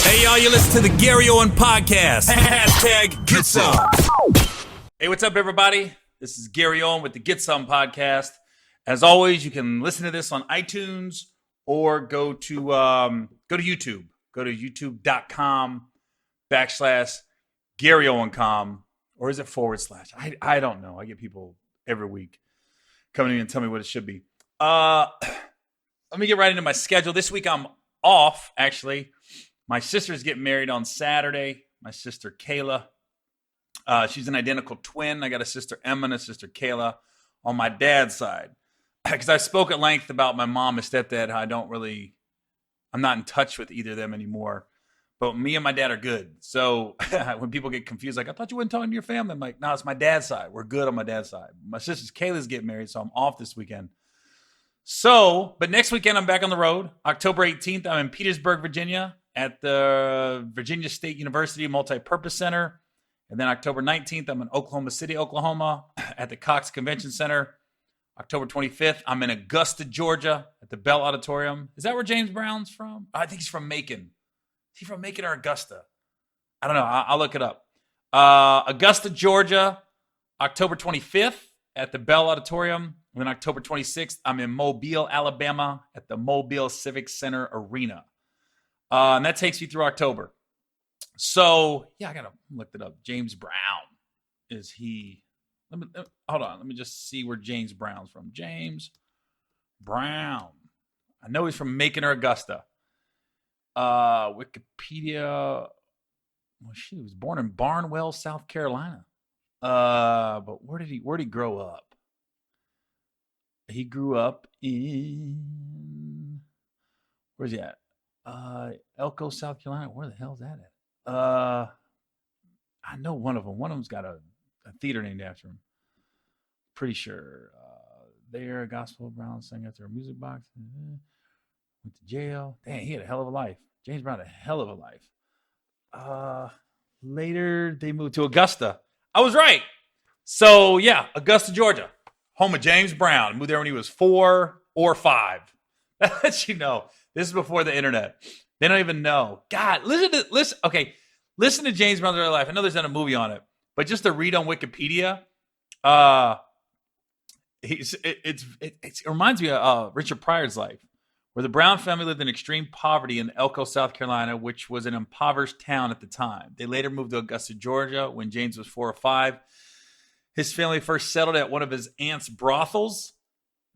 Hey, y'all, you listen to the Gary Owen Podcast. Hashtag Get Some. Hey, what's up, everybody? This is Gary Owen with the Get Some Podcast. As always, you can listen to this on iTunes or go to YouTube. Go to youtube.com/GaryOwenCom, or is it /? I don't know. I get people every week coming in and tell me what it should be. Let me get right into my schedule. This week I'm off, actually. My sister's getting married on Saturday. My sister Kayla. She's an identical twin. I got a sister Emma and a sister Kayla on my dad's side. Because I spoke at length about my mom and stepdad, how I'm not in touch with either of them anymore. But me and my dad are good. So when people get confused, like, I thought you weren't talking to your family. I'm like, no, it's my dad's side. We're good on my dad's side. My sister's Kayla's getting married, so I'm off this weekend. But next weekend I'm back on the road. October 18th, I'm in Petersburg, Virginia at the Virginia State University Multipurpose Center. And then October 19th, I'm in Oklahoma City, Oklahoma at the Cox Convention Center. October 25th, I'm in Augusta, Georgia at the Bell Auditorium. Is that where James Brown's from? I think he's from Macon. Is he from Macon or Augusta? I don't know. I'll look it up. Augusta, Georgia, October 25th at the Bell Auditorium. And then October 26th, I'm in Mobile, Alabama at the Mobile Civic Center Arena. And that takes you through October. So, yeah, I got to look it up. James Brown. Is he... hold on. Let me just see where James Brown's from. James Brown. I know he's from Macon or Augusta. Wikipedia. Well, he was born in Barnwell, South Carolina. But where did he grow up? He grew up in... Where's he at? Elko, South Carolina. Where the hell's that at? I know one of them. One of them's got a theater named after him. Pretty sure. There, Gospel Brown sang after a music box. Went to jail. Dang, he had a hell of a life. James Brown had a hell of a life. Later, they moved to Augusta. I was right. So, yeah, Augusta, Georgia. Home of James Brown. Moved there when he was 4 or 5. That lets you know. This is before the internet. They don't even know. God, listen. Okay, listen to James Brown's early life. I know there's not a movie on it, but just to read on Wikipedia, it reminds me of Richard Pryor's life, where the Brown family lived in extreme poverty in Elko, South Carolina, which was an impoverished town at the time. They later moved to Augusta, Georgia, when James was 4 or 5. His family first settled at one of his aunt's brothels.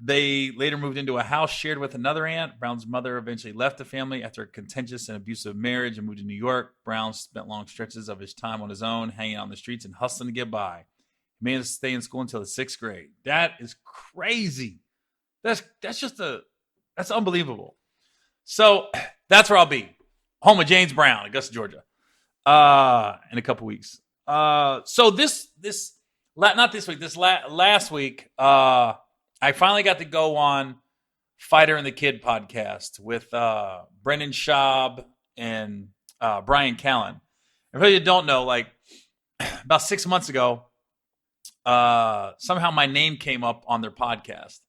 They later moved into a house shared with another aunt. Brown's mother eventually left the family after a contentious and abusive marriage and moved to New York. Brown spent long stretches of his time on his own, hanging out on the streets and hustling to get by. He managed to stay in school until the 6th grade. That is crazy. That's unbelievable. So that's where I'll be. Home of James Brown, Augusta, Georgia, in a couple weeks. So last week, I finally got to go on Fighter and the Kid podcast with Brendan Schaub and Brian Callen. And for you who don't know, like about 6 months ago, somehow my name came up on their podcast.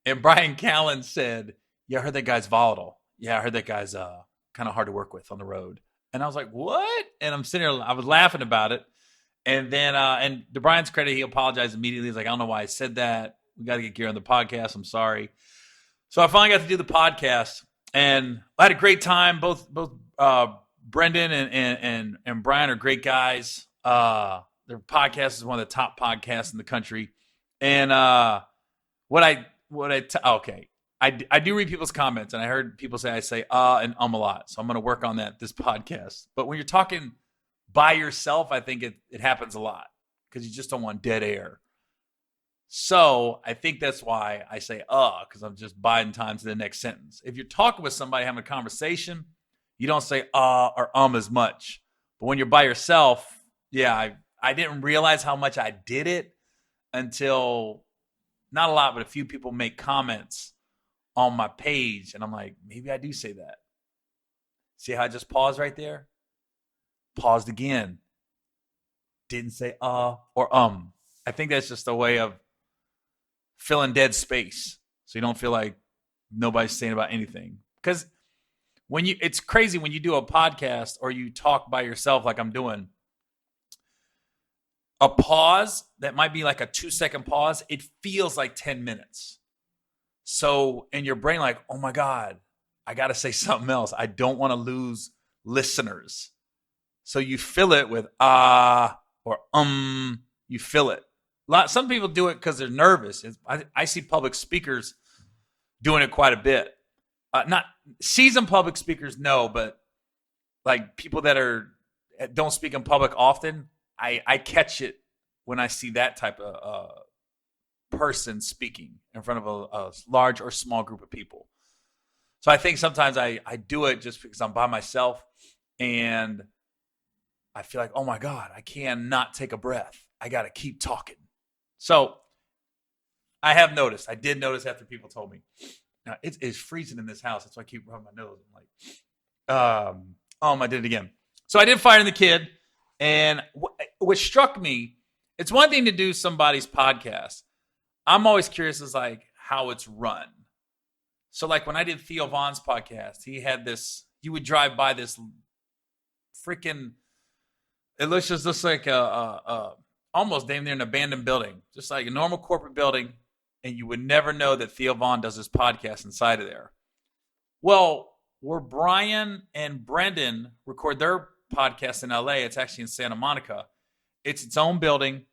And Brian Callen said, yeah, I heard that guy's volatile. Yeah, I heard that guy's kind of hard to work with on the road. And I was like, what? And I'm sitting there, I was laughing about it. And then, and to Brian's credit, he apologized immediately. He's like, I don't know why I said that. We got to get Gary on the podcast. I'm sorry. So I finally got to do the podcast, and I had a great time. Both Brendan and Brian are great guys. Their podcast is one of the top podcasts in the country. And I do read people's comments, and I heard people say I say and a lot. So I'm going to work on that this podcast. But when you're talking by yourself, I think it happens a lot because you just don't want dead air. So I think that's why I say because I'm just biding time to the next sentence. If you're talking with somebody, having a conversation, you don't say or as much. But when you're by yourself, yeah, I didn't realize how much I did it until, not a lot, but a few people make comments on my page. And I'm like, maybe I do say that. See how I just paused right there? Paused again. Didn't say or I think that's just a way of filling dead space so you don't feel like nobody's saying about anything. Because it's crazy when you do a podcast or you talk by yourself like I'm doing. A pause that might be like a 2-second pause, it feels like 10 minutes. So in your brain, like, oh my God, I got to say something else. I don't want to lose listeners. So you fill it with or you fill it. Some people do it because they're nervous. I see public speakers doing it quite a bit. Not seasoned public speakers, no, but like people that don't speak in public often, I catch it when I see that type of person speaking in front of a large or small group of people. So I think sometimes I do it just because I'm by myself and I feel like, oh my God, I cannot take a breath. I got to keep talking. So I did notice after people told me. Now, it's freezing in this house. That's why I keep rubbing my nose. I'm like, I did it again. So I did Fire in the Kid. And what struck me, it's one thing to do somebody's podcast. I'm always curious as like how it's run. So like when I did Theo Von's podcast, he had this, you would drive by this freaking, it looks just like a almost damn near an abandoned building, just like a normal corporate building. And you would never know that Theo Von does his podcast inside of there. Well, where Brian and Brendan record their podcast in LA, it's actually in Santa Monica. It's its own building,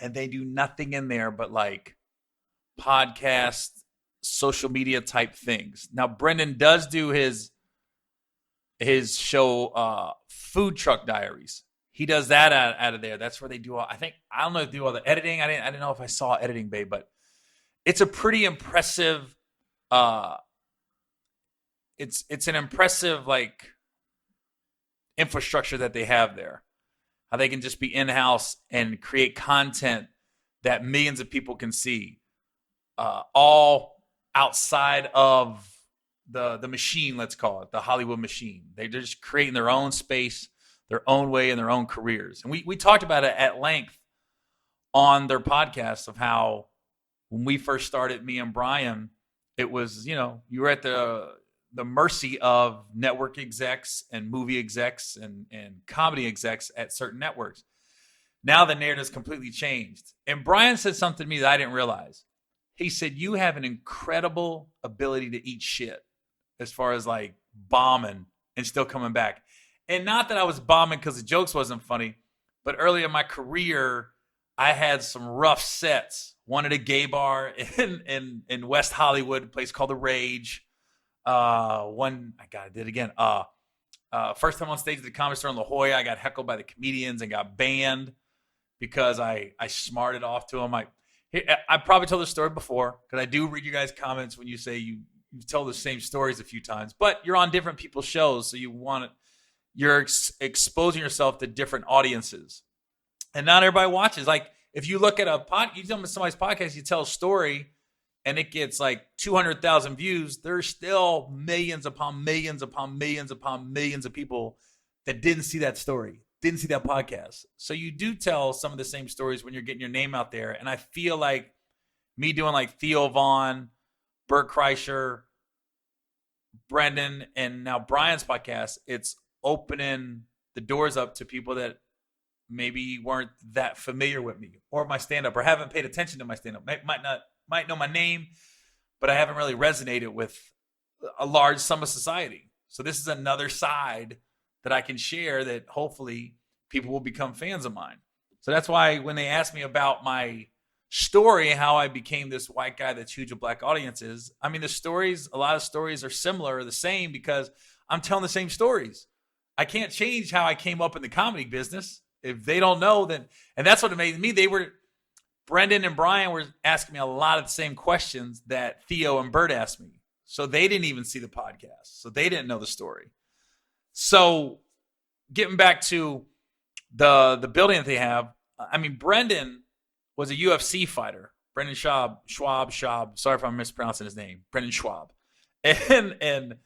and they do nothing in there but like podcast, social media type things. Now, Brendan does do his show, Food Truck Diaries. He does that out of there. That's where they do I don't know if they do all the editing. I didn't know if I saw Editing Bay, but it's a pretty impressive it's an impressive like infrastructure that they have there. How they can just be in-house and create content that millions of people can see, all outside of the machine, let's call it, the Hollywood machine. They're just creating their own space, their own way, and their own careers. And we talked about it at length on their podcast of how when we first started, me and Brian, it was, you were at the mercy of network execs and movie execs and comedy execs at certain networks. Now the narrative's completely changed. And Brian said something to me that I didn't realize. He said, you have an incredible ability to eat shit as far as like bombing and still coming back. And not that I was bombing because the jokes wasn't funny, but early in my career, I had some rough sets. One at a gay bar in West Hollywood, a place called The Rage. I did it again. First time on stage at the Comedy Store in La Jolla, I got heckled by the comedians and got banned because I smarted off to them. I probably told this story before because I do read you guys' comments when you say you tell the same stories a few times, but you're on different people's shows, so you're exposing yourself to different audiences, and not everybody watches. Like if you look at you tell somebody's podcast, you tell a story. And it gets like 200,000 views, there's still millions upon millions upon millions upon millions of people that didn't see that story, didn't see that podcast. So you do tell some of the same stories when you're getting your name out there. And I feel like me doing like Theo Von, Bert Kreischer, Brendan, and now Brian's podcast, it's opening the doors up to people that maybe weren't that familiar with me or my stand-up or haven't paid attention to my stand-up. Might know my name, but I haven't really resonated with a large sum of society. So this is another side that I can share that hopefully people will become fans of mine. So that's why when they ask me about my story, how I became this white guy that's huge with black audiences, I mean, a lot of stories are similar or the same because I'm telling the same stories. I can't change how I came up in the comedy business. If they don't know, then, and that's what amazed me. Brendan and Brian were asking me a lot of the same questions that Theo and Bert asked me. So they didn't even see the podcast. So they didn't know the story. So getting back to the building that they have, I mean, Brendan was a UFC fighter. Brendan Schwab. Sorry if I'm mispronouncing his name. Brendan Schwab. And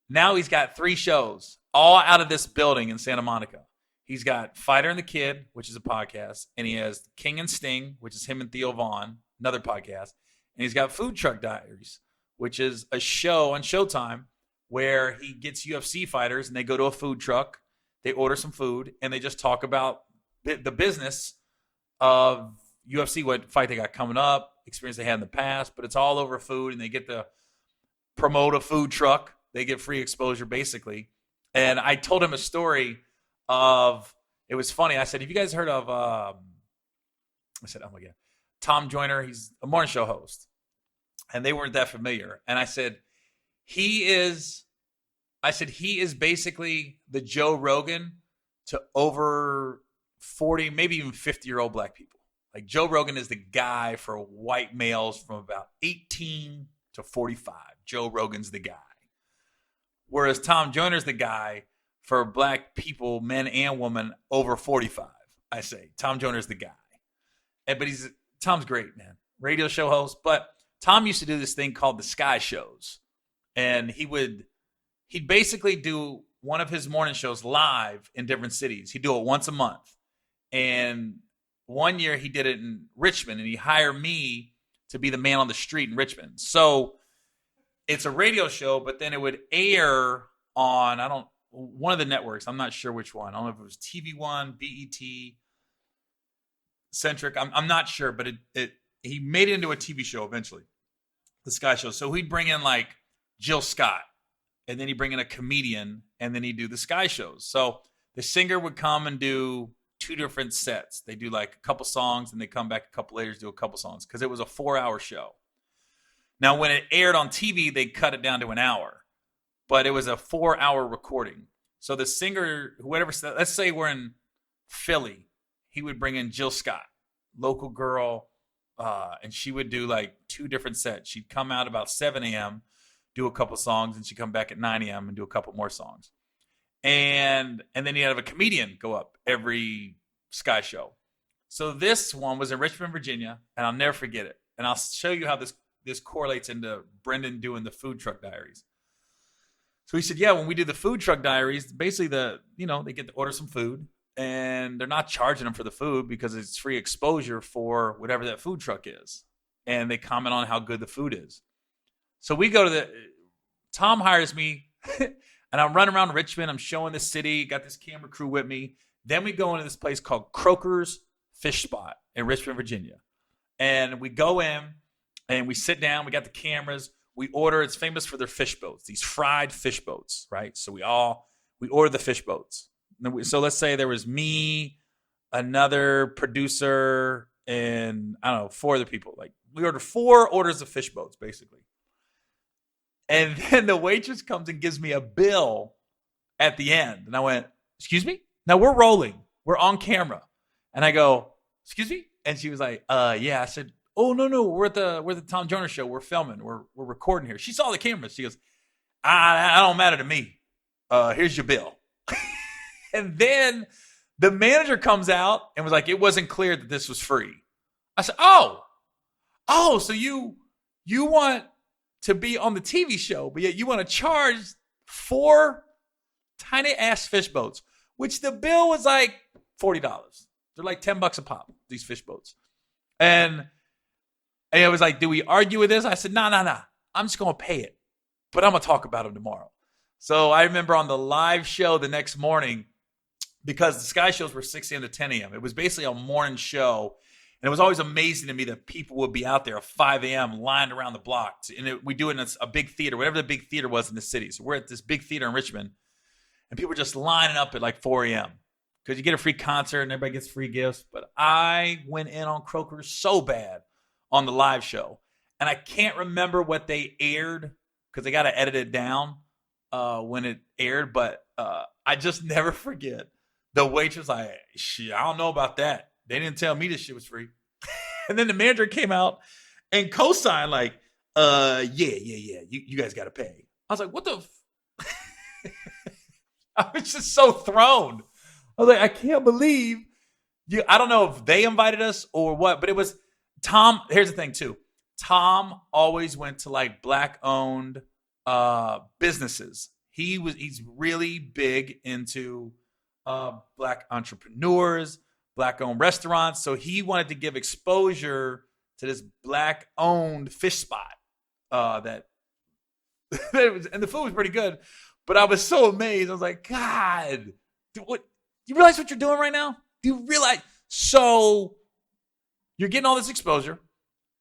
now he's got 3 shows all out of this building in Santa Monica. He's got Fighter and the Kid, which is a podcast, and he has King and Sting, which is him and Theo Von, another podcast, and he's got Food Truck Diaries, which is a show on Showtime where he gets UFC fighters and they go to a food truck, they order some food, and they just talk about the business of UFC, what fight they got coming up, experience they had in the past, but it's all over food, and they get to promote a food truck. They get free exposure, basically. And I told him a story of, it was funny. I said, have you guys heard of, I said, oh my God, Tom Joyner? He's a morning show host. And they weren't that familiar. And I said, he is basically the Joe Rogan to over 40, maybe even 50-year-old black people. Like Joe Rogan is the guy for white males from about 18 to 45. Joe Rogan's the guy. Whereas Tom Joyner's the guy for black people, men and women, over 45. I say Tom Joyner's the guy. But Tom's great, man. Radio show host. But Tom used to do this thing called the Sky Shows. And he'd basically do one of his morning shows live in different cities. He'd do it once a month. And one year he did it in Richmond, and he hired me to be the man on the street in Richmond. So it's a radio show, but then it would air on, one of the networks. I'm not sure which one. I don't know if it was TV1, BET, Centric. I'm not sure, but he made it into a TV show eventually, the Sky Show. So he'd bring in like Jill Scott, and then he'd bring in a comedian, and then he'd do the Sky Shows. So the singer would come and do 2 different sets. They do like a couple songs, and they come back a couple later to do a couple songs, because it was a 4-hour show. Now, when it aired on TV, they cut it down to an hour, but it was a 4-hour recording. So the singer, whatever, let's say we're in Philly, he would bring in Jill Scott, local girl, and she would do like 2 different sets. She'd come out about 7 a.m., do a couple songs, and she'd come back at 9 a.m. and do a couple more songs. And then you'd have a comedian go up every Sky Show. So this one was in Richmond, Virginia, and I'll never forget it. And I'll show you how this correlates into Brendan doing the Food Truck Diaries. So he said, yeah, when we do the Food Truck Diaries, basically they get to order some food, and they're not charging them for the food because it's free exposure for whatever that food truck is. And they comment on how good the food is. So we go to Tom hires me, and I'm running around Richmond. I'm showing the city, got this camera crew with me. Then we go into this place called Croakers Fish Spot in Richmond, Virginia. And we go in, and we sit down. We got the cameras. We order. It's famous for their fish boats, these fried fish boats, right? So we order the fish boats. So let's say there was me, another producer, and I don't know, 4 other people. Like we ordered 4 orders of fish boats, basically. And then the waitress comes and gives me a bill at the end. And I went, excuse me? Now we're rolling. We're on camera. And I go, excuse me? And she was like, yeah. I said, oh, no. We're at the Tom Joyner show. We're filming. We're recording here. She saw the cameras. She goes, I don't matter to me. Here's your bill. And then the manager comes out and was like, it wasn't clear that this was free. I said, oh, so you want to be on the TV show, but yet you want to charge 4 tiny ass fish boats, which the bill was like $40. They're like $10 a pop, these fish boats. And it was like, do we argue with this? I said, no. I'm just going to pay it, but I'm going to talk about them tomorrow. So I remember on the live show the next morning, because the Sky Shows were 6 a.m. to 10 a.m. It was basically a morning show. And it was always amazing to me that people would be out there at 5 a.m. lined around the block. And we do it in a big theater, whatever the big theater was in the city. So we're at this big theater in Richmond, and people were just lining up at like 4 a.m. because you get a free concert and everybody gets free gifts. But I went in on Croakers so bad on the live show. And I can't remember what they aired because they got to edit it down when it aired. But I just never forget. The waitress like, shit, I don't know about that. They didn't tell me this shit was free. And then the manager came out and co-signed like, yeah. You guys got to pay. I was like, what the? I was just so thrown. I was like, I can't believe you. I don't know if they invited us or what, but it was Tom. Here's the thing too. Tom always went to like black-owned businesses. He's really big into black entrepreneurs, black-owned restaurants. So he wanted to give exposure to this black-owned fish spot that And the food was pretty good. But I was so amazed. I was like, God, what? You realize what you're doing right now? Do you realize? So you're getting all this exposure.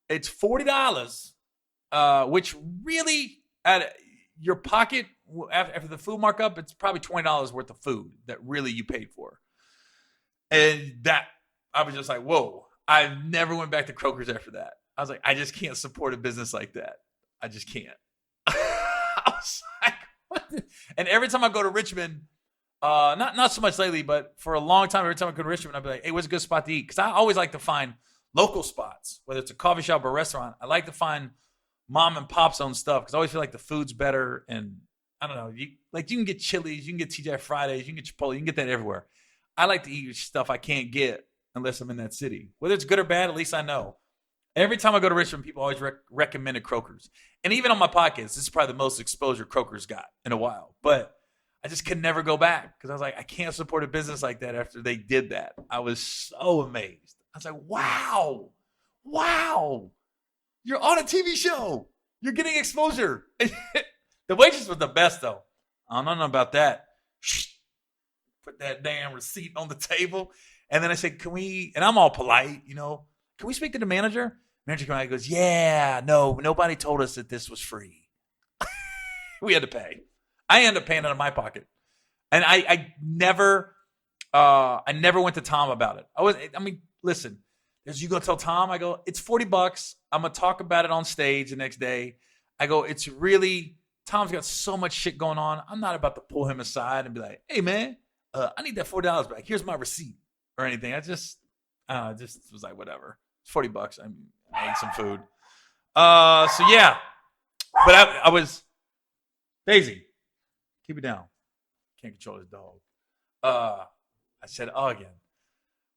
It's $40, which really at your pocket after the food markup, it's probably $20 worth of food that really you paid for. And that I was just like, whoa! I never went back to Croakers after that. I was like, I just can't support a business like that. I just can't. I was like, what the? And every time I go to Richmond, not so much lately, but for a long time, every time I go to Richmond, I'd be like, hey, what's a good spot to eat? Because I always like to find local spots, whether it's a coffee shop or a restaurant. I like to find mom and pop's own stuff because I always feel like the food's better. And I don't know, you can get Chili's, you can get TGI Fridays, you can get Chipotle, you can get that everywhere. I like to eat stuff I can't get unless I'm in that city. Whether it's good or bad, at least I know. Every time I go to Richmond, people always recommended Croakers. And even on my podcast, this is probably the most exposure Croakers got in a while. But I just could never go back because I was like, I can't support a business like that after they did that. I was so amazed. I was like, wow, you're on a TV show. You're getting exposure. The waitress was the best, though. I don't know about that. Put that damn receipt on the table. And then I said, can we, and I'm all polite, can we speak to the manager? Manager comes out and goes, yeah, no, nobody told us that this was free. We had to pay. I ended up paying out of my pocket. And I never went to Tom about it. Listen, as you go tell Tom, I go, it's $40. I'm going to talk about it on stage the next day. I go, it's really, Tom's got so much shit going on. I'm not about to pull him aside and be like, hey, man, I need that $40 back. Here's my receipt or anything. I just was like, whatever. It's $40. I ate some food. So yeah, but I was Daisy. Keep it down. Can't control his dog. I said, again.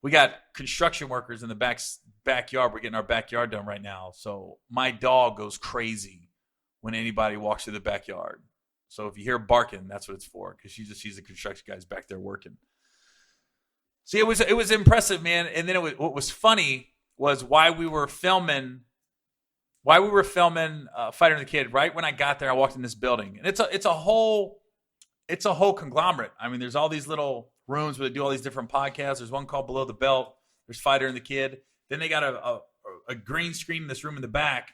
We got construction workers in the backyard. We're getting our backyard done right now. So my dog goes crazy when anybody walks through the backyard. So if you hear barking, that's what it's for, because she just sees the construction guys back there working. See, it was impressive, man. And then what was funny was why we were filming Fighter and the Kid. Right when I got there, I walked in this building, and it's a whole conglomerate. I mean, there's all these little rooms where they do all these different podcasts. There's one called Below the Belt. There's Fighter and the Kid. Then they got a green screen in this room in the back.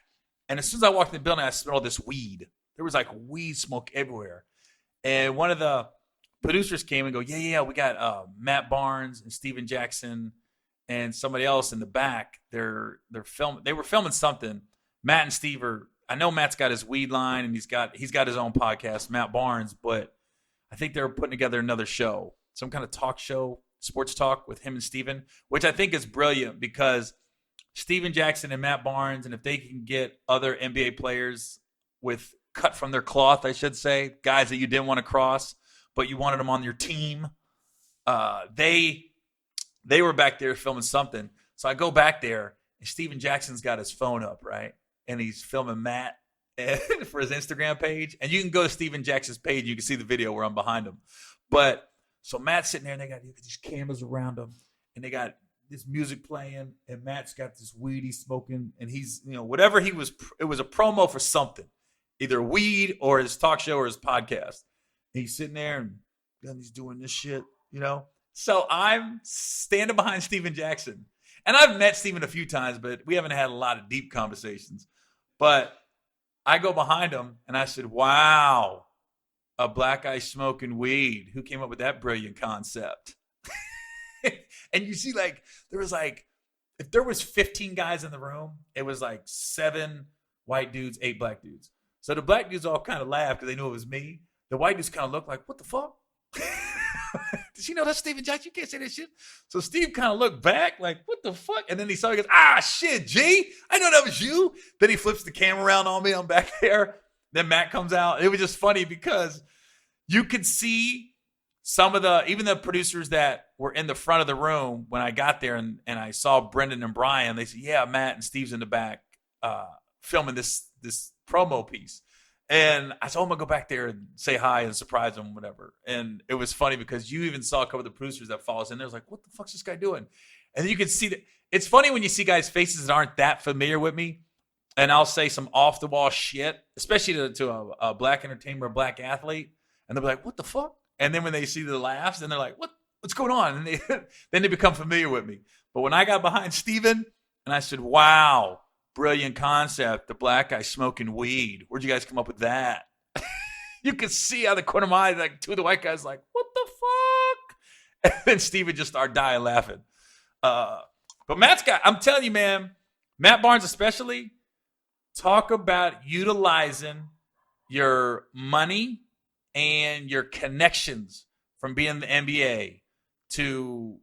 And as soon as I walked in the building, I smelled this weed. There was like weed smoke everywhere. And one of the producers came and go, yeah, we got Matt Barnes and Steven Jackson and somebody else in the back. They're filming. They were filming something. Matt and Steve I know Matt's got his weed line and he's got his own podcast, Matt Barnes, but I think they're putting together another show, some kind of talk show, sports talk with him and Steven, which I think is brilliant because Steven Jackson and Matt Barnes, and if they can get other NBA players with cut from their cloth, I should say, guys that you didn't want to cross, but you wanted them on your team, they were back there filming something. So I go back there, and Steven Jackson's got his phone up, right? And he's filming Matt for his Instagram page. And you can go to Steven Jackson's page. You can see the video where I'm behind him. But so Matt's sitting there, and they got these cameras around him, and they got this music playing, and Matt's got this weed he's smoking, and he's, whatever it was a promo for something, either weed or his talk show or his podcast. And he's sitting there, and he's doing this shit, So I'm standing behind Steven Jackson. And I've met Steven a few times, but we haven't had a lot of deep conversations. But I go behind him, and I said, wow, a black guy smoking weed. Who came up with that brilliant concept? And you see, there was if there was 15 guys in the room, it was 7 white dudes, 8 black dudes. So the black dudes all kind of laughed because they knew it was me. The white dudes kind of looked like, what the fuck? Did you know that's Steven Jackson? You can't say that shit. So Steve kind of looked back like, what the fuck? And then he saw, he goes, shit, G. I know that was you. Then he flips the camera around on me. I'm back there. Then Matt comes out. It was just funny because you could see some of even the producers that were in the front of the room when I got there and I saw Brendan and Brian, they said, yeah, Matt and Steve's in the back filming this promo piece. And I told him to go back there and say hi and surprise him, whatever. And it was funny because you even saw a couple of the producers that follow us in there. Was like, what the fuck's this guy doing? And then you could see that. It's funny when you see guys' faces that aren't that familiar with me. and I'll say some off the wall shit, especially to a black entertainer, a black athlete, and they'll be like, "What the fuck?" And then when they see the laughs, then they're like, "What's going on?" And then they become familiar with me. But when I got behind Steven and I said, "Wow, brilliant concept, the black guy smoking weed. Where'd you guys come up with that?" You could see out of the corner of my eye, like two of the white guys, like, "What the fuck?" And then Steven just started dying laughing. But Matt's got, I'm telling you, man, Matt Barnes especially, talk about utilizing your money and your connections from being in the NBA to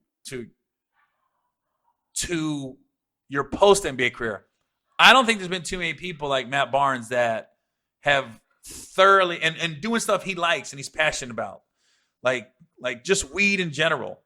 your post NBA career. I don't think there's been too many people like Matt Barnes that have thoroughly and doing stuff he likes and he's passionate about, like just weed in general,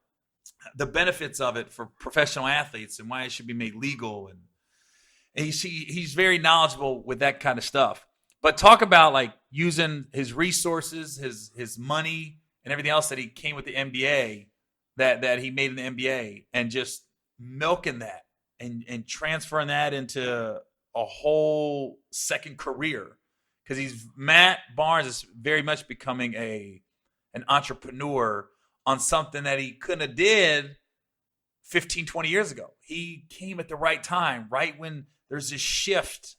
the benefits of it for professional athletes and why it should be made legal, and he's very knowledgeable with that kind of stuff. But talk about like using his resources, his money, and everything else that he came with the NBA, that he made in the NBA, and just milking that and transferring that into a whole second career. Because Matt Barnes is very much becoming an entrepreneur on something that he couldn't have did 15, 20 years ago. He came at the right time, right when there's this shift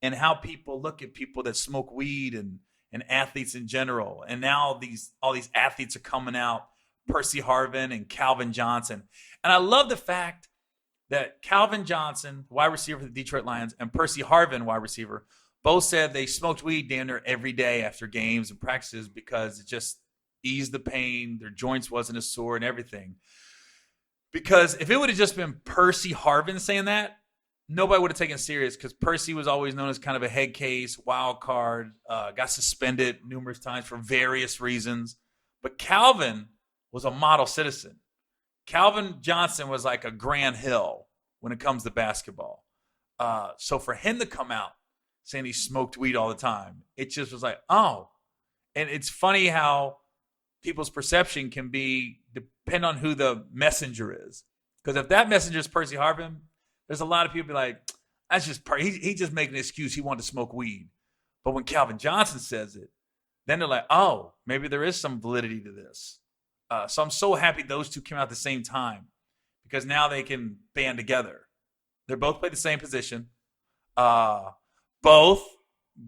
in how people look at people that smoke weed and athletes in general. And now all these athletes are coming out, Percy Harvin and Calvin Johnson. And I love the fact that Calvin Johnson, wide receiver for the Detroit Lions, and Percy Harvin, wide receiver, both said they smoked weed damn near every day after games and practices because it just eased the pain. Their joints wasn't as sore and everything. Because if it would have just been Percy Harvin saying that, nobody would have taken it serious, because Percy was always known as kind of a head case, wild card, got suspended numerous times for various reasons. But Calvin was a model citizen. Calvin Johnson was like a Grant Hill when it comes to basketball. So for him to come out saying he smoked weed all the time, it just was like, oh. And it's funny how people's perception can depend on who the messenger is. Because if that messenger is Percy Harvin, there's a lot of people be like, that's just he's just making an excuse. He wanted to smoke weed. But when Calvin Johnson says it, then they're like, oh, maybe there is some validity to this. So I'm so happy those two came out at the same time, because now they can band together. They both play the same position. Both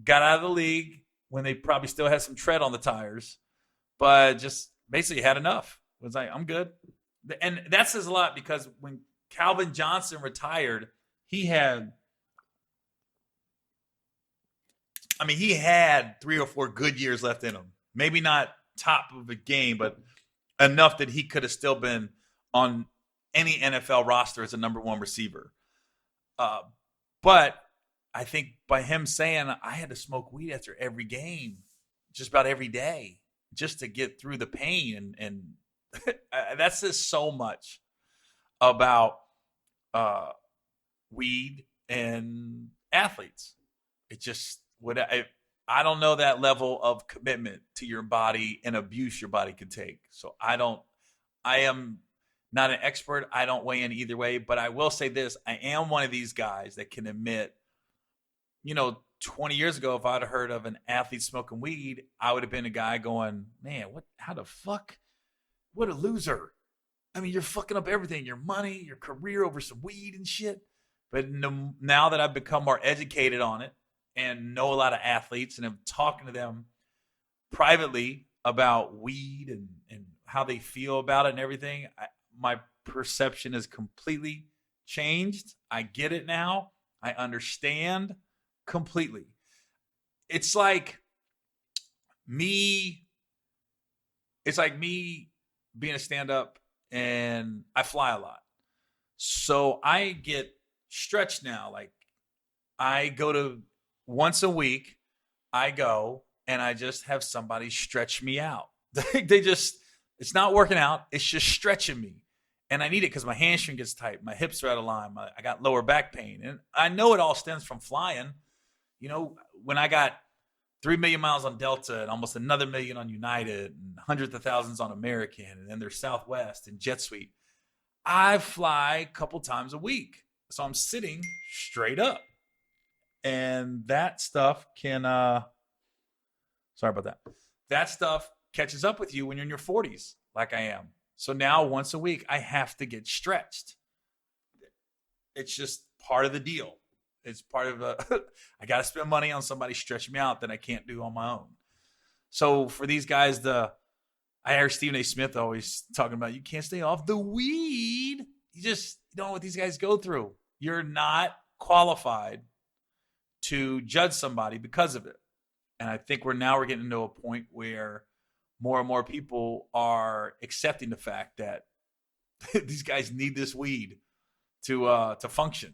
got out of the league when they probably still had some tread on the tires, but just basically had enough. It was like, I'm good. And that says a lot, because when Calvin Johnson retired, he had 3 or 4 good years left in him. Maybe not top of a game, but enough that he could have still been on any NFL roster as a number one receiver. But I think by him saying I had to smoke weed after every game, just about every day, just to get through the pain, and that says so much about weed and athletes. It just I don't know that level of commitment to your body and abuse your body could take. So I am not an expert. I don't weigh in either way, but I will say this. I am one of these guys that can admit, 20 years ago, if I'd heard of an athlete smoking weed, I would have been a guy going, man, how the fuck? What a loser. I mean, you're fucking up everything, your money, your career over some weed and shit. But now that I've become more educated on it and know a lot of athletes and am talking to them privately about weed and how they feel about it and everything, my perception is completely changed. I get it now. I understand completely. It's like me being a stand-up, and I fly a lot. So I get stretched now. Like, I go to once a week, I go and I just have somebody stretch me out. It's not working out. It's just stretching me. And I need it because my hamstring gets tight. My hips are out of line. I got lower back pain. And I know it all stems from flying. When I got 3 million miles on Delta and almost another million on United and hundreds of thousands on American, and then there's Southwest and Jet Suite, I fly a couple times a week. So I'm sitting straight up. And that stuff can, sorry about that. That stuff catches up with you when you're in your 40s, like I am. So now once a week, I have to get stretched. It's just part of the deal. It's part of I got to spend money on somebody stretching me out that I can't do on my own. So for these guys, I hear Stephen A. Smith always talking about, you can't stay off the weed. You don't know what these guys go through. You're not qualified to judge somebody because of it. And I think we're getting to a point where more and more people are accepting the fact that these guys need this weed to function,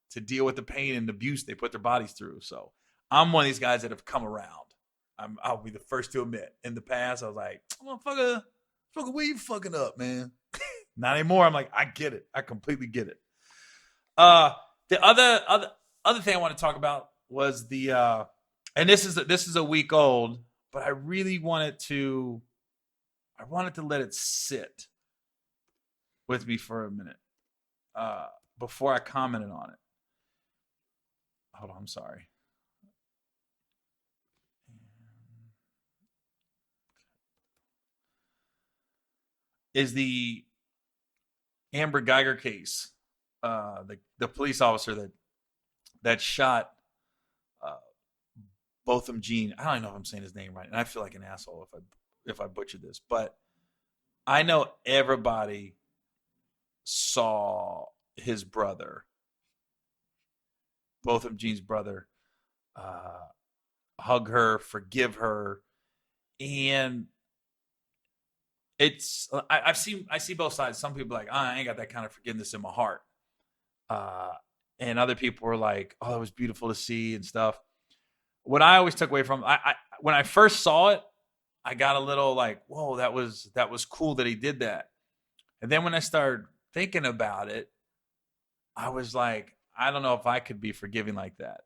to deal with the pain and abuse they put their bodies through. So I'm one of these guys that have come around. I'll be the first to admit. In the past, I was like, motherfucker, where you fucking up, man? Not anymore. I'm like, I get it. I completely get it. The other thing I want to talk about was and this is a week old, but I really wanted to let it sit with me for a minute before I commented on it. Hold on, I'm sorry. Is the Amber Guyger case, the police officer that shot Botham Jean. I don't even know if I'm saying his name right, and I feel like an asshole if I butchered this, but I know everybody saw his brother, Botham Jean's brother, hug her, forgive her, and I see both sides. Some people are like, I ain't got that kind of forgiveness in my heart, and other people were like, oh, it was beautiful to see and stuff. What I always took away from, when I first saw it, I got a little like, whoa, that was cool that he did that. And then when I started thinking about it, I was like, I don't know if I could be forgiving like that.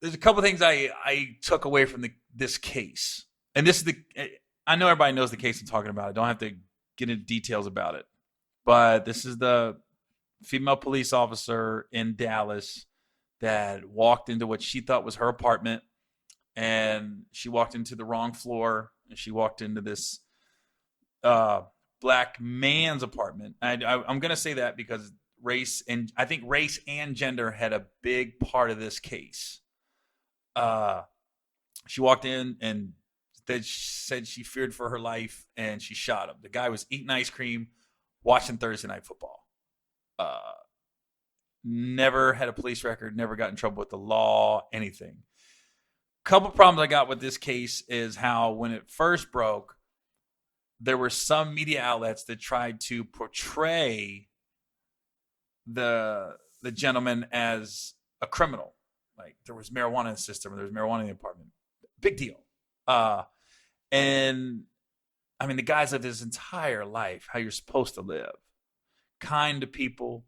There's a couple things I took away from this case. And this is I know everybody knows the case I'm talking about. I don't have to get into details about it. But this is the female police officer in Dallas that walked into what she thought was her apartment, and she walked into the wrong floor, and she walked into this black man's apartment. I'm going to say that because I think race and gender had a big part of this case. She walked in and they said she feared for her life, and she shot him. The guy was eating ice cream, watching Thursday Night Football. Never had a police record, never got in trouble with the law, anything. Couple problems I got with this case is how when it first broke, there were some media outlets that tried to portray the gentleman as a criminal. Like there was marijuana in the system, or there was marijuana in the apartment. Big deal. And I mean, the guy's lived his entire life how you're supposed to live. Kind to people,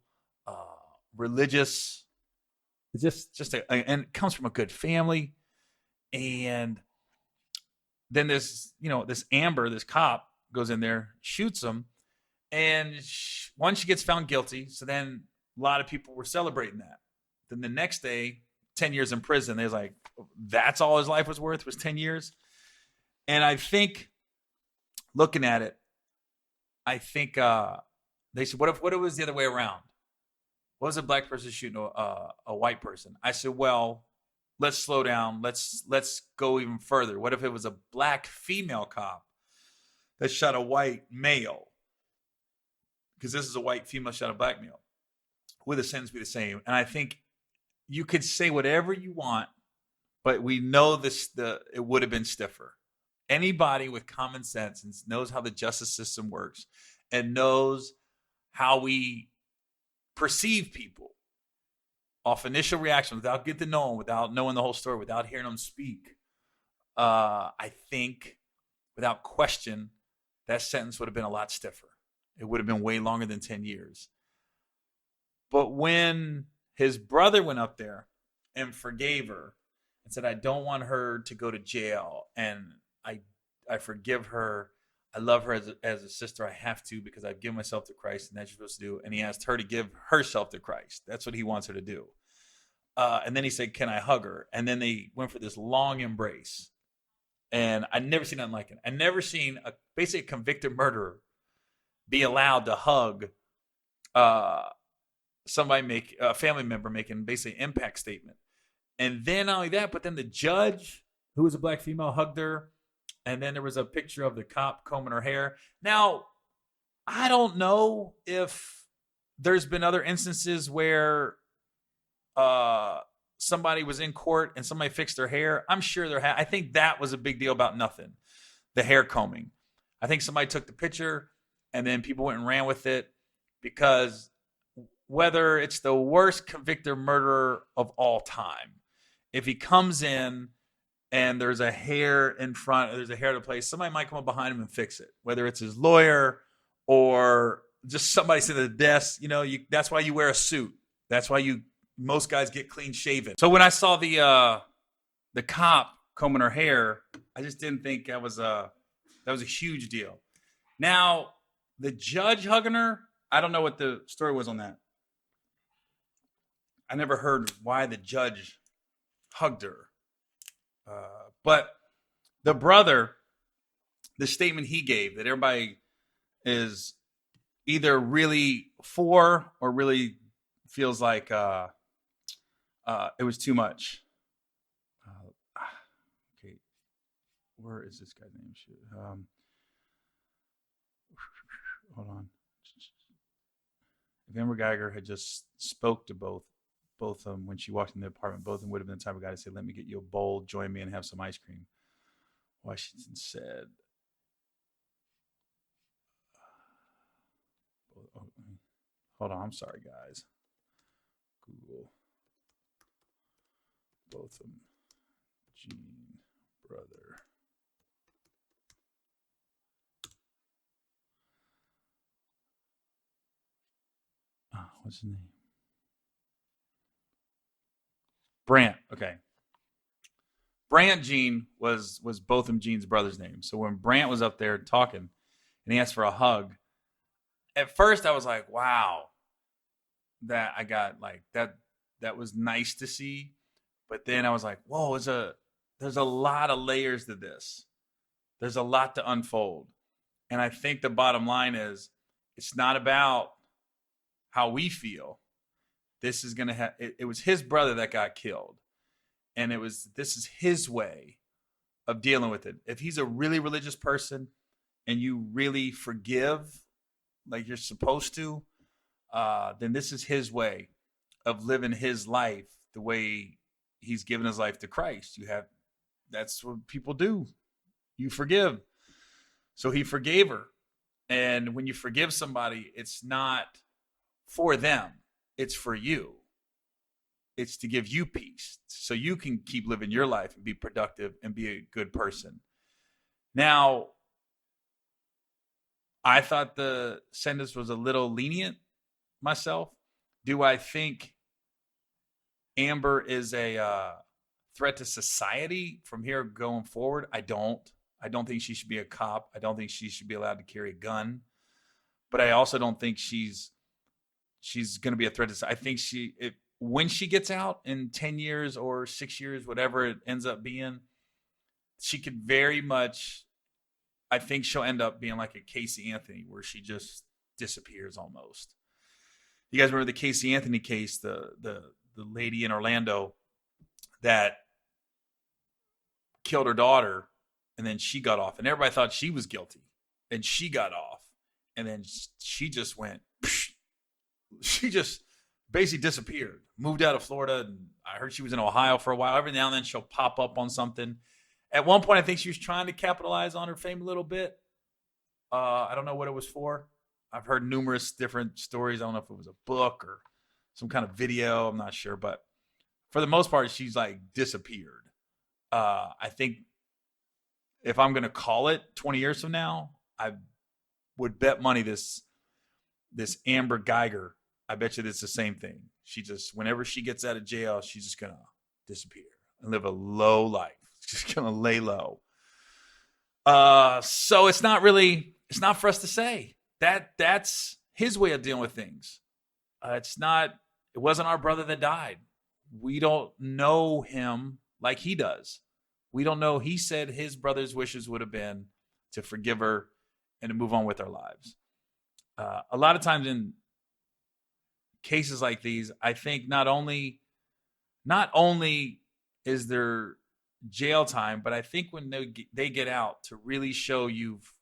religious, and it comes from a good family. And then this Amber, this cop, goes in there, shoots him, and once she gets found guilty, so then a lot of people were celebrating that. Then the next day, 10 years in prison, they was like, that's all his life was worth, was 10 years. And I think, looking at it, I think they said, what if it was the other way around? What was a black person shooting a white person? I said, well, let's slow down. Let's go even further. What if it was a black female cop that shot a white male? Because this is a white female shot a black male. Would the sentence be the same? And I think you could say whatever you want, but we know it would have been stiffer. Anybody with common sense and knows how the justice system works and knows how we perceive people off initial reaction without getting to know them, without knowing the whole story, without hearing them speak, I think without question, that sentence would have been a lot stiffer. It would have been way longer than 10 years. But when his brother went up there and forgave her and said, I don't want her to go to jail, and I forgive her. I love her as a sister. I have to, because I've given myself to Christ, and that's what you're supposed to do. And he asked her to give herself to Christ. That's what he wants her to do. And then he said, "Can I hug her?" And then they went for this long embrace. And I never seen nothing like it. I never seen basically a convicted murderer be allowed to hug somebody, a family member making basically an impact statement. And then not only that, but then the judge, who was a black female, hugged her. And then there was a picture of the cop combing her hair. Now, I don't know if there's been other instances where somebody was in court and somebody fixed their hair. I'm sure there I think that was a big deal about nothing. The hair combing. I think somebody took the picture and then people went and ran with it, because whether it's the worst convicted murderer of all time, if he comes in and there's a hair in front, or there's a hair to place, somebody might come up behind him and fix it. Whether it's his lawyer or just somebody sitting at the desk, that's why you wear a suit. That's why most guys get clean shaven. So when I saw the cop combing her hair, I just didn't think that was a huge deal. Now, the judge hugging her, I don't know what the story was on that. I never heard why the judge hugged her. But the brother, the statement he gave, that everybody is either really for or really feels like it was too much. Okay, where is this guy's name? Hold on. If Amber Guyger had just spoke to both of them when she walked in the apartment, both of them would have been the type of guy to say, "Let me get you a bowl, join me, and have some ice cream." Washington said, hold on, I'm sorry, guys. Google. Botham Jean brother. What's his name? Brant. Okay. Brant Jean was Botham Jean's brother's name. So when Brant was up there talking and he asked for a hug, at first I was like, wow, that I got like that was nice to see. But then I was like, whoa, there's a lot of layers to this. There's a lot to unfold. And I think the bottom line is, it's not about how we feel. This is going to have, it was his brother that got killed. And this is his way of dealing with it. If he's a really religious person and you really forgive like you're supposed to, then this is his way of living his life the way he's given his life to Christ. That's what people do. You forgive. So he forgave her. And when you forgive somebody, it's not for them. It's for you. It's to give you peace so you can keep living your life and be productive and be a good person. Now, I thought the sentence was a little lenient myself. Do I think Amber is a threat to society from here going forward? I don't. I don't think she should be a cop. I don't think she should be allowed to carry a gun. But I also don't think she's going to be a threat to. I think when she gets out in 10 years or 6 years, whatever it ends up being, she could very much. I think she'll end up being like a Casey Anthony, where she just disappears almost. You guys remember the Casey Anthony case, the lady in Orlando that killed her daughter, and then she got off, and everybody thought she was guilty, and she got off, and then she just went. She just basically disappeared, moved out of Florida, and I heard she was in Ohio for a while. Every now and then she'll pop up on something. At one point, I think she was trying to capitalize on her fame a little bit. I don't know what it was for. I've heard numerous different stories. I don't know if it was a book or some kind of video. I'm not sure. But for the most part, she's like disappeared. I think if I'm going to call it 20 years from now, I would bet money this Amber Guyger, I bet you it's the same thing. She just, whenever she gets out of jail, she's just going to disappear and live a low life. Just going to lay low. So it's not for us to say. That's his way of dealing with things. It wasn't our brother that died. we don't know him like he does. We don't know. He said his brother's wishes would have been to forgive her and to move on with our lives. A lot of times in cases like these, I think not only is there jail time, but I think when they get out, to really show you've,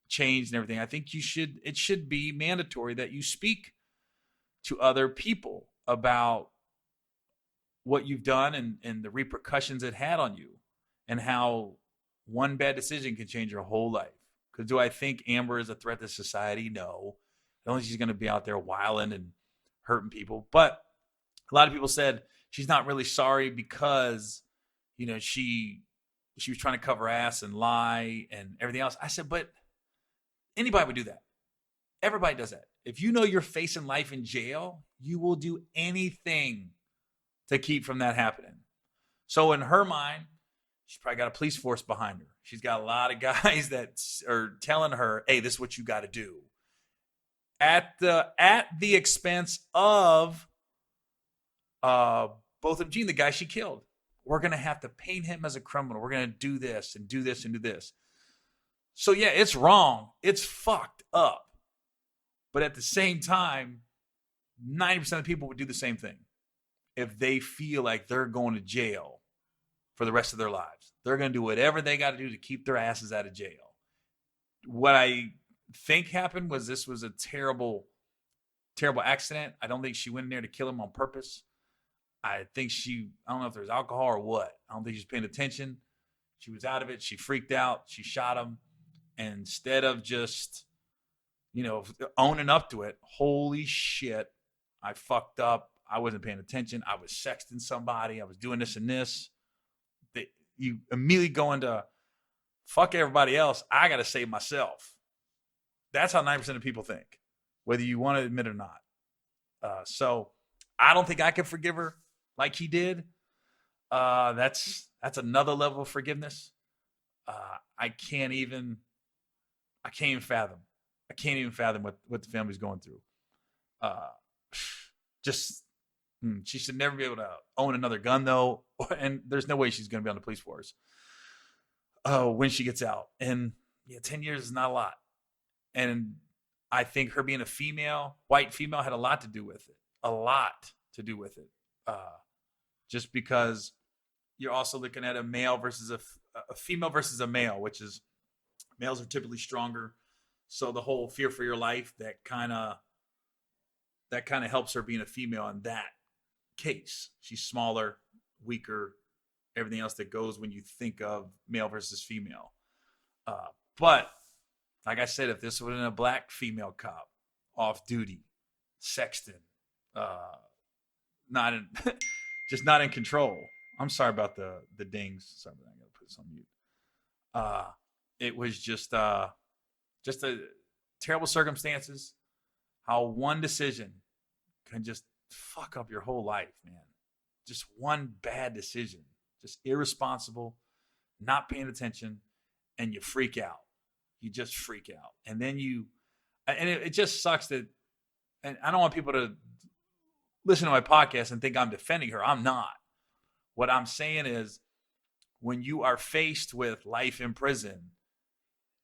changed and everything, I think it should be mandatory that you speak to other people about what you've done and the repercussions it had on you, and how one bad decision can change your whole life. Because do I think Amber is a threat to society? No. I don't think she's going to be out there wilding and hurting people. But a lot of people said she's not really sorry because, she was trying to cover ass and lie and everything else. I said, but anybody would do that. Everybody does that. If you know you're facing life in jail, you will do anything to keep from that happening. So in her mind, she's probably got a police force behind her. She's got a lot of guys that are telling her, hey, this is what you got to do. At the expense of Botham Jean, the guy she killed. We're going to have to paint him as a criminal. We're going to do this and do this and do this. So yeah, it's wrong. It's fucked up. But at the same time, 90% of people would do the same thing if they feel like they're going to jail for the rest of their lives. They're going to do whatever they got to do to keep their asses out of jail. What I think happened was this was a terrible, terrible accident. I don't think she went in there to kill him on purpose. I think I don't know if there's alcohol or what. I don't think she's paying attention. She was out of it. She freaked out. She shot him. And instead of just, owning up to it, holy shit, I fucked up. I wasn't paying attention. I was sexting somebody. I was doing this and this. You immediately go into, fuck everybody else. I got to save myself. That's how 90% of people think, whether you want to admit it or not. So I don't think I can forgive her like he did. That's another level of forgiveness. I can't even fathom. I can't even fathom what the family's going through. She should never be able to own another gun, though. And there's no way she's going to be on the police force when she gets out. And 10 years is not a lot. And I think her being a white female, had a lot to do with it. A lot to do with it. Just because you're also looking at a male versus a female versus a male, which is males are typically stronger. So the whole fear for your life, that kind of helps her being a female in that case. She's smaller, weaker, everything else that goes when you think of male versus female. But like I said, if this was a black female cop off duty, sexting, just not in control. I'm sorry about the dings. Sorry, I gotta put this on mute. It was just a terrible circumstances. How one decision can just fuck up your whole life, man. Just one bad decision, just irresponsible, not paying attention, and you freak out. You just freak out, and then it just sucks that. And I don't want people to listen to my podcast and think I'm defending her. I'm not. What I'm saying is, when you are faced with life in prison,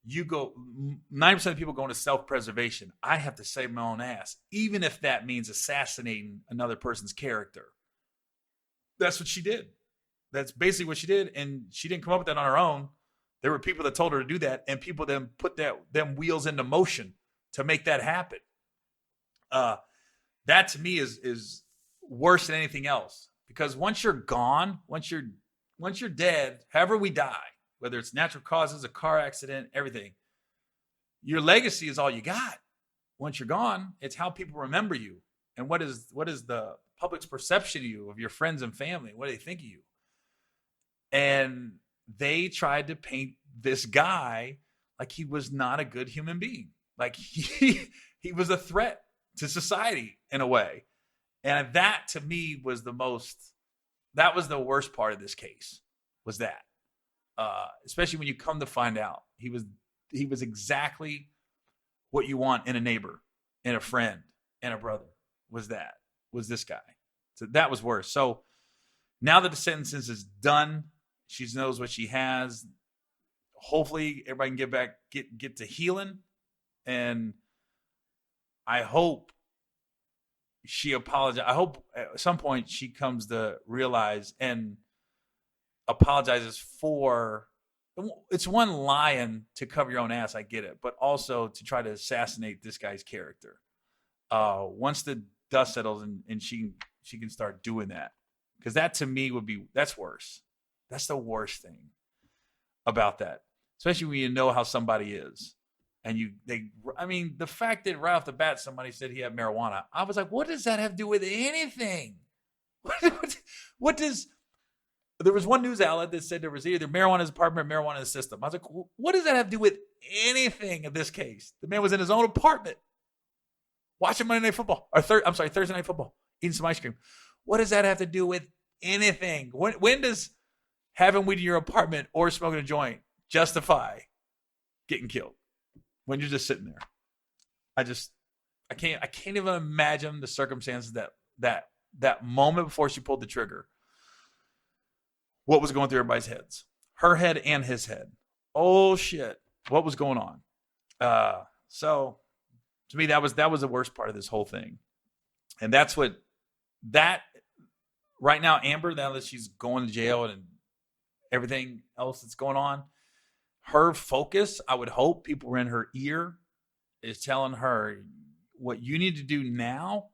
90% of people go into self-preservation. I have to save my own ass, even if that means assassinating another person's character. That's what she did. That's basically what she did. And she didn't come up with that on her own. There were people that told her to do that, and people then put them wheels into motion to make that happen. That to me is worse than anything else, because once you're gone, once you're dead, however we die, whether it's natural causes, a car accident, everything, your legacy is all you got. Once you're gone, it's how people remember you, and what is the public's perception of you, of your friends and family. What do they think of you? And they tried to paint this guy like he was not a good human being, like he was a threat to society in a way. And that to me was the worst part of this case, was that. Especially when you come to find out he was exactly what you want in a neighbor, in a friend, and a brother, was that. was this guy. So that was worse. So now that the sentence is done, she knows what she has. Hopefully everybody can get to healing. And I hope she apologizes. I hope at some point she comes to realize and apologizes for. It's one lying to cover your own ass. I get it, but also to try to assassinate this guy's character. Once the dust settles and she can start doing that, because that to me that's worse. That's the worst thing about that, especially when you know how somebody is. And the fact that right off the bat somebody said he had marijuana, I was like, what does that have to do with anything? What does? There was one news outlet that said there was either marijuana in his apartment or marijuana in his system. I was like, what does that have to do with anything in this case? The man was in his own apartment watching Monday Night Football, Thursday Night Football, eating some ice cream. What does that have to do with anything? When does having weed in your apartment or smoking a joint justify getting killed? When you're just sitting there. I can't even imagine the circumstances that moment before she pulled the trigger. What was going through everybody's heads? Her head and his head. Oh shit. What was going on? So to me, that was the worst part of this whole thing. And that's right now, Amber, now that she's going to jail and everything else that's going on, her focus, I would hope people were in her ear, is telling her what you need to do now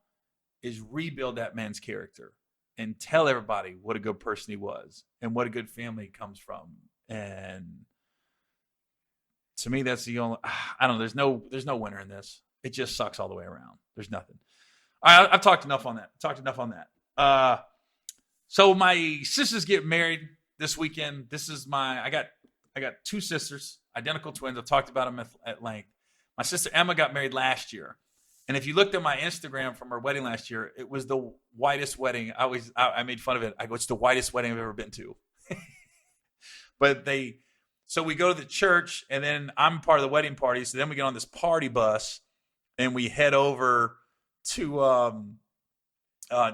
is rebuild that man's character and tell everybody what a good person he was and what a good family he comes from. And to me, that's the only, I don't know. There's no winner in this. It just sucks all the way around. There's nothing. All right, I've talked enough on that. So my sisters get married this weekend. I got two sisters, identical twins. I've talked about them at length. My sister Emma got married last year. And if you looked at my Instagram from her wedding last year, it was the whitest wedding. I made fun of it. I go, it's the whitest wedding I've ever been to. So we go to the church, and then I'm part of the wedding party. So then we get on this party bus, and we head over to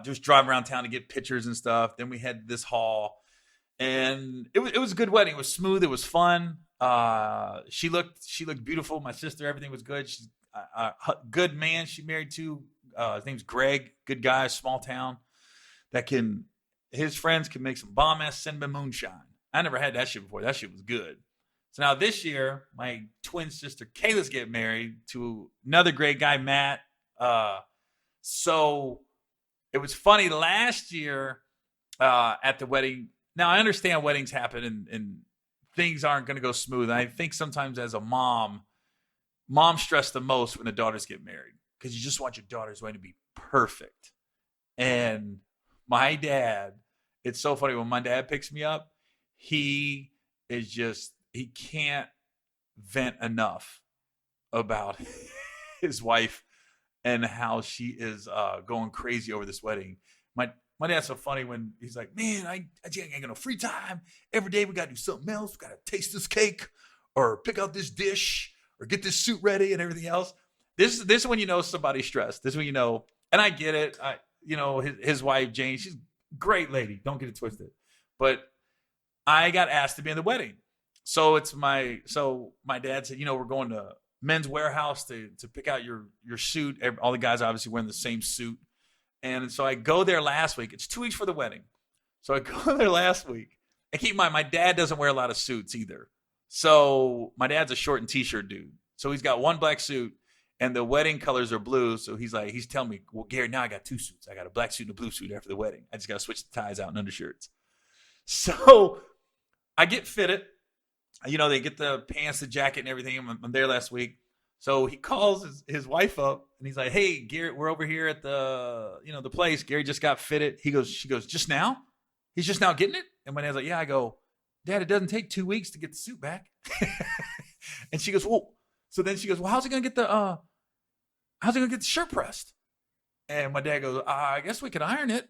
just drive around town to get pictures and stuff. Then we head to this hall, and it was a good wedding. It was smooth. It was fun. She looked beautiful. My sister, everything was good. She's a good man she married to. His name's Greg. Good guy, small town. His friends can make some bomb-ass cinnamon moonshine. I never had that shit before. That shit was good. So now this year, my twin sister Kayla's getting married to another great guy, Matt. So it was funny last year at the wedding. Now I understand weddings happen and things aren't going to go smooth. And I think sometimes as a mom stress the most when the daughters get married because you just want your daughter's wedding to be perfect. And my dad, it's so funny when my dad picks me up, he can't vent enough about his wife and how she is going crazy over this wedding. My dad's so funny when he's like, man, I ain't got no free time. Every day we got to do something else. We got to taste this cake or pick out this dish or get this suit ready and everything else. This is when you know somebody's stressed. This is when you know, and I get it. His wife, Jane, she's a great lady. Don't get it twisted. But I got asked to be in the wedding. So my dad said, we're going to Men's Warehouse to pick out your suit. All the guys obviously wearing the same suit. And so I go there last week. It's 2 weeks for the wedding. So I go there last week. And keep in mind, my dad doesn't wear a lot of suits either. So my dad's a short and t-shirt dude. So he's got one black suit and the wedding colors are blue. So he's telling me, well, Gary, now I got two suits. I got a black suit and a blue suit after the wedding. I just got to switch the ties out and undershirts. So I get fitted. They get the pants, the jacket, and everything. I'm there last week. So he calls his wife up, and he's like, hey, Gary, we're over here at the place. Gary just got fitted. She goes, just now? He's just now getting it? And my dad's like, yeah. I go, Dad, it doesn't take 2 weeks to get the suit back. And she goes, well, so then she goes, well, how's he going to get the shirt pressed? And my dad goes, I guess we could iron it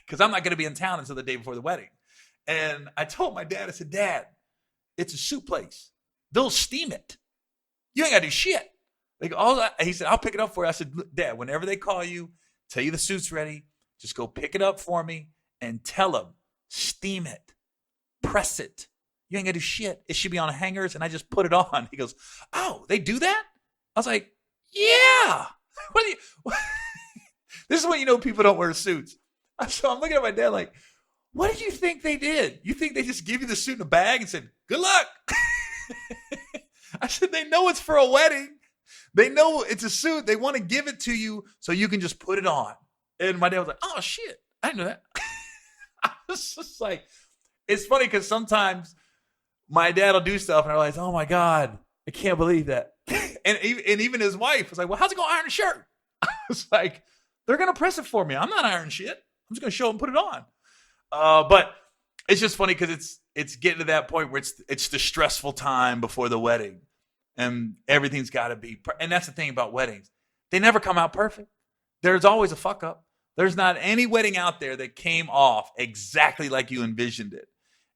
because I'm not going to be in town until the day before the wedding. And I told my dad, I said, Dad, it's a suit place. They'll steam it. You ain't got to do shit. He said, I'll pick it up for you. I said, Dad, whenever they call you, tell you the suit's ready. Just go pick it up for me and tell him, steam it, press it. You ain't gonna do shit. It should be on hangers, and I just put it on. He goes, oh, they do that? I was like, yeah. This is when you know people don't wear suits. So I'm looking at my dad like, what did you think they did? You think they just give you the suit in a bag and said, good luck? I said, they know it's for a wedding. They know it's a suit. They want to give it to you so you can just put it on. And my dad was like, oh, shit. I didn't know that. I was just like, it's funny because sometimes my dad will do stuff and I realize, oh, my God, I can't believe that. And even his wife was like, well, how's it going to iron a shirt? I was like, they're going to press it for me. I'm not ironing shit. I'm just going to show them put it on. But it's just funny because it's getting to that point where it's the stressful time before the wedding. And everything's got to be and that's the thing about weddings. They never come out perfect. There's always a fuck up. There's not any wedding out there that came off exactly like you envisioned it.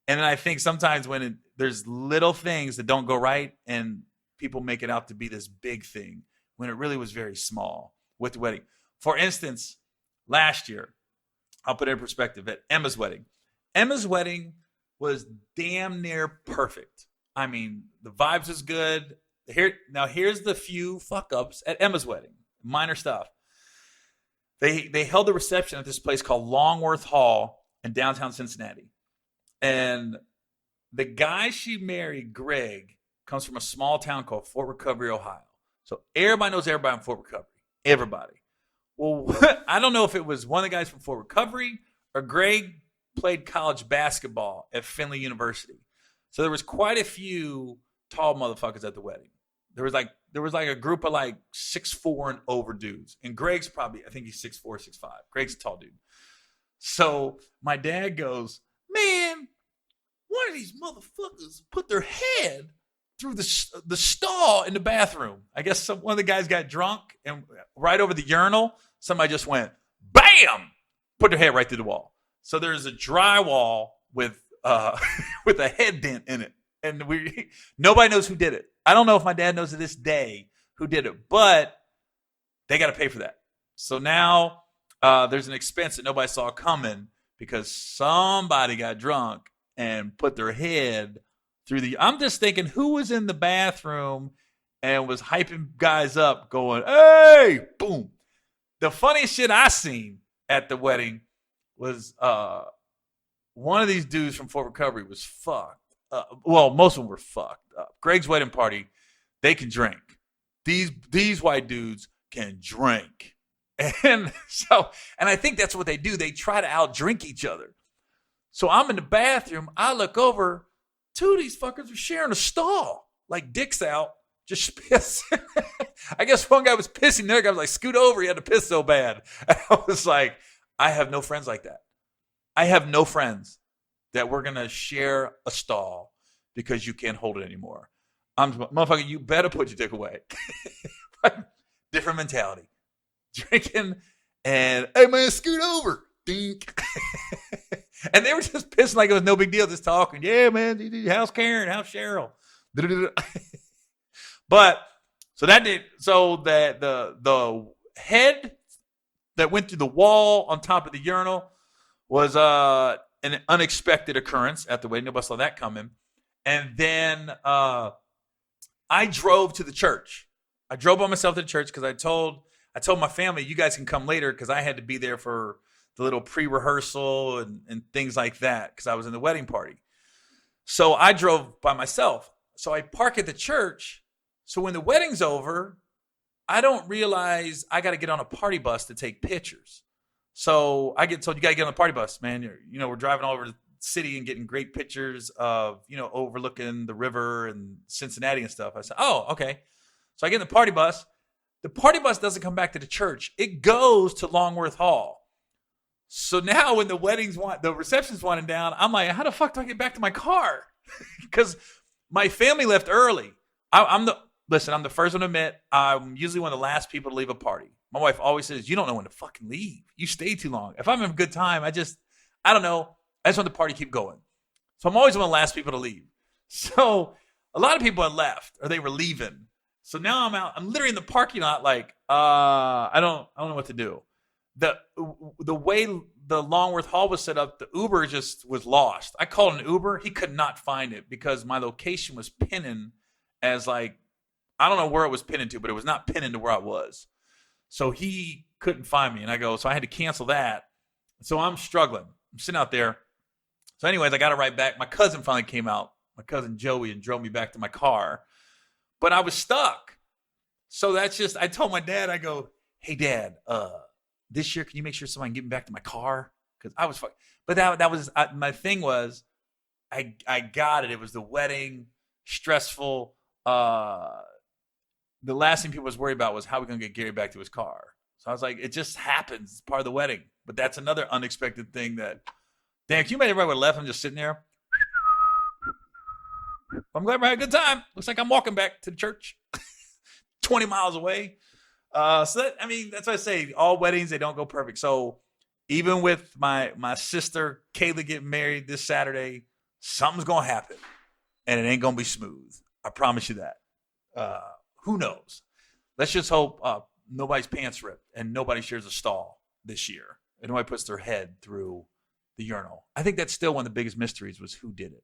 And then I think sometimes when there's little things that don't go right and people make it out to be this big thing when it really was very small with the wedding. For instance, last year, I'll put it in perspective at Emma's wedding. Emma's wedding was damn near perfect. I mean, the vibes was good. Here's the few fuck ups at Emma's wedding. Minor stuff. They held the reception at this place called Longworth Hall in downtown Cincinnati. And the guy she married, Greg, comes from a small town called Fort Recovery, Ohio. So everybody knows everybody in Fort Recovery. Everybody. Well, I don't know if it was one of the guys from Fort Recovery or Greg played college basketball at Findlay University. So there was quite a few tall motherfuckers at the wedding. There was like a group of like 6'4" and over dudes. And Greg's probably, I think he's 6'4", 6'5". Greg's a tall dude. So my dad goes, man, one of these motherfuckers put their head through the stall in the bathroom. I guess one of the guys got drunk and right over the urinal, somebody just went, bam, put their head right through the wall. So there's a drywall with with a head dent in it. And nobody knows who did it. I don't know if my dad knows to this day who did it, but they got to pay for that. So now there's an expense that nobody saw coming because somebody got drunk and put their head through I'm just thinking who was in the bathroom and was hyping guys up going, hey, boom. The funniest shit I seen at the wedding was one of these dudes from Fort Recovery was fucked. Well, most of them were fucked up. Greg's wedding party, they can drink. These white dudes can drink. And I think that's what they do. They try to outdrink each other. So I'm in the bathroom. I look over. Two of these fuckers were sharing a stall. Like dicks out. Just piss. I guess one guy was pissing. The other guy was like, scoot over. He had to piss so bad. And I was like, I have no friends like that. I have no friends that we're going to share a stall because you can't hold it anymore. Motherfucker, you better put your dick away. Different mentality. Drinking and, hey man, scoot over. Dink. And they were just pissing like it was no big deal, just talking. Yeah, man, how's Karen? How's Cheryl? But so that the head that went through the wall on top of the urinal was an unexpected occurrence at the wedding. Nobody saw that coming. And then I drove to the church. I drove by myself to the church because I told my family, you guys can come later because I had to be there for the little pre-rehearsal and things like that because I was in the wedding party. So I drove by myself. So I park at the church. So when the wedding's over, I don't realize I got to get on a party bus to take pictures. So I get told, you got to get on the party bus, man. We're driving all over the city and getting great pictures of, overlooking the river and Cincinnati and stuff. I said, oh, okay. So I get in the party bus. The party bus doesn't come back to the church. It goes to Longworth Hall. So now when the reception's winding down, I'm like, how the fuck do I get back to my car? Because my family left early. I'm the first one to admit, I'm usually one of the last people to leave a party. My wife always says, you don't know when to fucking leave. You stay too long. If I'm having a good time, I don't know. I just want the party to keep going. So I'm always one of the last people to leave. So a lot of people had left or they were leaving. So now I'm out. I'm literally in the parking lot like, I don't know what to do. the way the Longworth Hall was set up, the Uber just was lost. I called an Uber. He could not find it because my location was pinning as like, I don't know where it was pinning to, but it was not pinning to where I was. So he couldn't find me. And I go, so I had to cancel that. So I'm struggling. I'm sitting out there. So anyways, I got to write back. My cousin finally came out, my cousin Joey, and drove me back to my car. But I was stuck. So that's just, I told my dad, I go, hey, Dad, this year, can you make sure somebody can get me back to my car? Because I was fucking, but that was, my thing was, I got it. It was the wedding, stressful. The last thing people was worried about was how we going to get Gary back to his car. So I was like, it just happens. It's part of the wedding. But that's another unexpected thing that, damn, can you imagine everybody would have left him just sitting there? I'm glad we had a good time. Looks like I'm walking back to the church 20 miles away. So that, I mean, that's what I say. All weddings, they don't go perfect. So even with my sister Kayla getting married this Saturday, something's going to happen. And it ain't going to be smooth. I promise you that. Who knows? Let's just hope nobody's pants ripped and nobody shares a stall this year. And nobody puts their head through the urinal. I think that's still one of the biggest mysteries was who did it.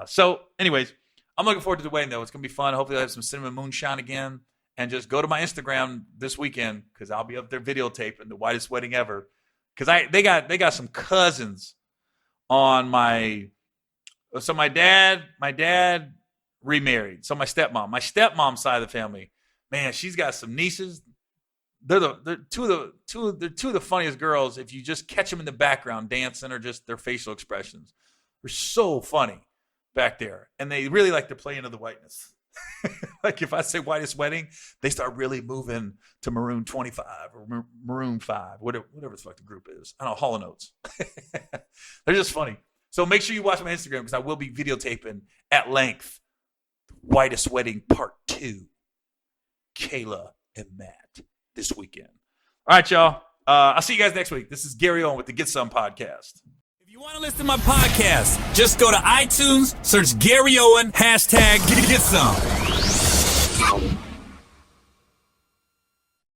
So anyways, I'm looking forward to the wedding though. It's going to be fun. Hopefully I'll have some cinnamon moonshine again. And just go to my Instagram this weekend because I'll be up there videotaping the whitest wedding ever. Because they got some cousins on my. So my dad remarried. So my stepmom's side of the family, man, she's got some nieces. They're two of the funniest girls. If you just catch them in the background dancing or just their facial expressions, they're so funny back there, and they really like to play into the whiteness. Like if I say whitest wedding, they start really moving to Maroon 25 or Maroon 5, whatever the fuck the group is. I don't know, Hall & Oates. They're just funny. So make sure you watch my Instagram because I will be videotaping at length Whitest Wedding Part 2, Kayla and Matt this weekend. All right, y'all. I'll see you guys next week. This is Gary Owen with the Get Some Podcast. If you want to listen to my podcast, just go to iTunes, search Gary Owen, #GetSome.